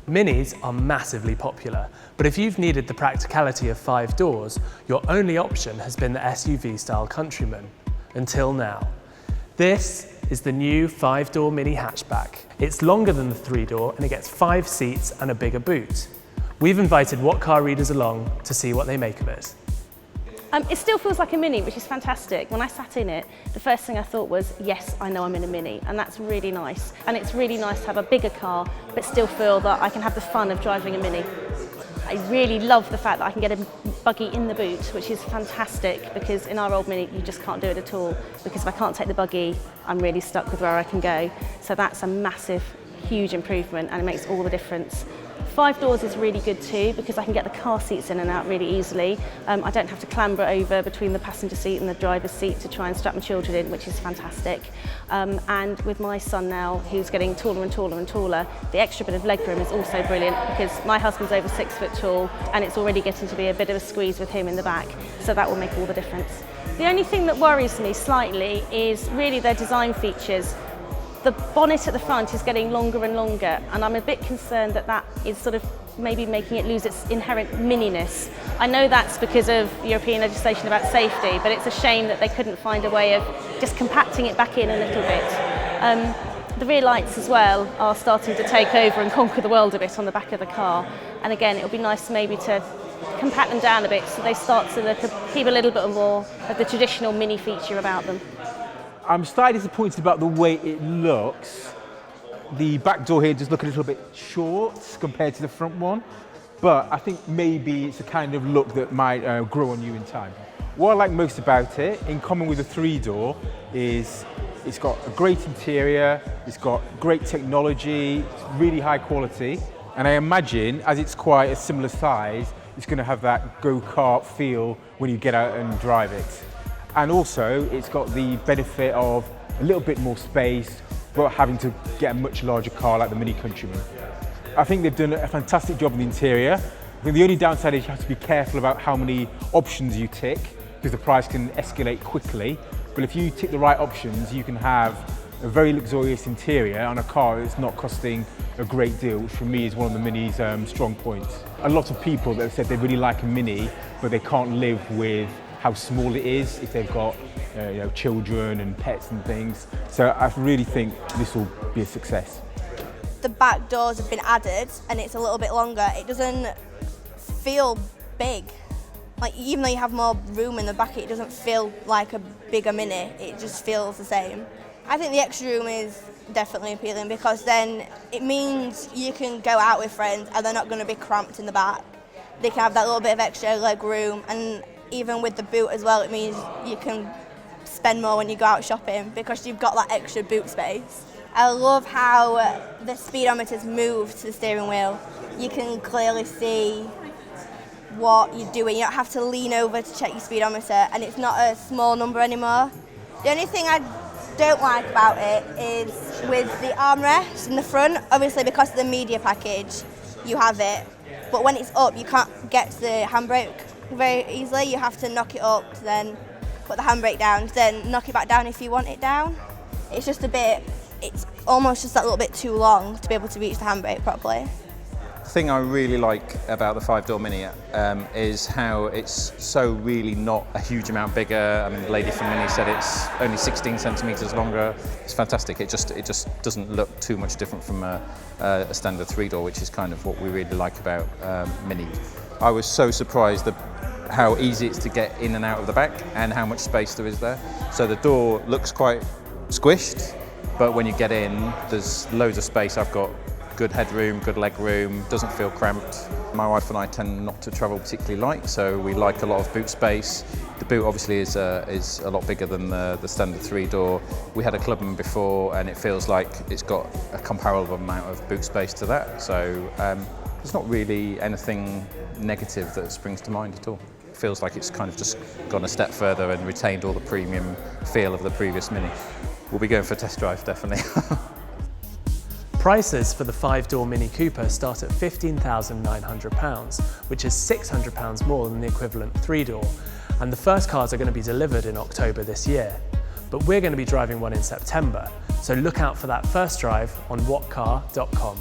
Minis are massively popular, but if you've needed the practicality of 5 doors, your only option has been the SUV-style Countryman, until now. This is the new 5-door mini hatchback. It's longer than the 3-door and it gets 5 seats and a bigger boot. We've invited What Car readers along to see what they make of it. It still feels like a Mini, which is fantastic. When I sat in it, the first thing I thought was, yes, I know I'm in a Mini, and that's really nice. And it's really nice to have a bigger car, but still feel that I can have the fun of driving a Mini. I really love the fact that I can get a buggy in the boot, which is fantastic, because in our old Mini, you just can't do it at all, because if I can't take the buggy, I'm really stuck with where I can go. So that's a massive, huge improvement, and it makes all the difference. 5 doors is really good too, because I can get the car seats in and out really easily. I don't have to clamber over between the passenger seat and the driver's seat to try and strap my children in, which is fantastic. And with my son now, who's getting taller and taller and taller, the extra bit of legroom is also brilliant, because my husband's over 6 foot tall and it's already getting to be a bit of a squeeze with him in the back, so that will make all the difference. The only thing that worries me slightly is really their design features. The bonnet at the front is getting longer and longer, and I'm a bit concerned that that is sort of maybe making it lose its inherent mininess. I know that's because of European legislation about safety, but it's a shame that they couldn't find a way of just compacting it back in a little bit. The rear lights as well are starting to take over and conquer the world a bit on the back of the car, and again it'll be nice maybe to compact them down a bit so they start to keep a little bit more of the traditional Mini feature about them. I'm slightly disappointed about the way it looks. The back door here does look a little bit short compared to the front one, but I think maybe it's a kind of look that might grow on you in time. What I like most about it, in common with the 3-door, is it's got a great interior, it's got great technology, it's really high quality, and I imagine, as it's quite a similar size, it's going to have that go-kart feel when you get out and drive it. And also, it's got the benefit of a little bit more space, but having to get a much larger car like the Mini Countryman. I think they've done a fantastic job in the interior. I think the only downside is you have to be careful about how many options you tick, because the price can escalate quickly. But if you tick the right options, you can have a very luxurious interior on a car that's not costing a great deal, which for me is one of the Mini's strong points. A lot of people that have said they really like a Mini, but they can't live with how small it is if they've got children and pets and things. So I really think this will be a success. The back doors have been added and it's a little bit longer. It doesn't feel big. Like, even though you have more room in the back, it doesn't feel like a bigger Mini. It just feels the same. I think the extra room is definitely appealing, because then it means you can go out with friends and they're not going to be cramped in the back. They can have that little bit of extra leg room, and even with the boot as well, it means you can spend more when you go out shopping because you've got that extra boot space. I love how the speedometer's moved to the steering wheel. You can clearly see what you're doing. You don't have to lean over to check your speedometer, and it's not a small number anymore. The only thing I don't like about it is with the armrest in the front. Obviously, because of the media package, you have it, but when it's up, you can't get to the handbrake very easily. You have to knock it up to then put the handbrake down, to then knock it back down if you want it down. It's just a bit, it's almost just that little bit too long to be able to reach the handbrake properly. The thing I really like about the 5-door Mini is how it's so really not a huge amount bigger. I mean, the lady from Mini said it's only 16 centimetres longer. It's fantastic. It just doesn't look too much different from a standard 3-door, which is kind of what we really like about Mini. I was so surprised at how easy it is to get in and out of the back and how much space there is there. So the door looks quite squished, but when you get in, there's loads of space. I've got good headroom, good leg room, doesn't feel cramped. My wife and I tend not to travel particularly light, so we like a lot of boot space. The boot obviously is a lot bigger than the standard 3-door. We had a Clubman before, and it feels like it's got a comparable amount of boot space to that. So there's not really anything negative that springs to mind at all. It feels like it's kind of just gone a step further and retained all the premium feel of the previous Mini. We'll be going for a test drive, definitely. Prices for the 5-door Mini Cooper start at £15,900, which is £600 more than the equivalent 3-door, and the first cars are going to be delivered in October this year. But we're going to be driving one in September, so look out for that first drive on whatcar.com.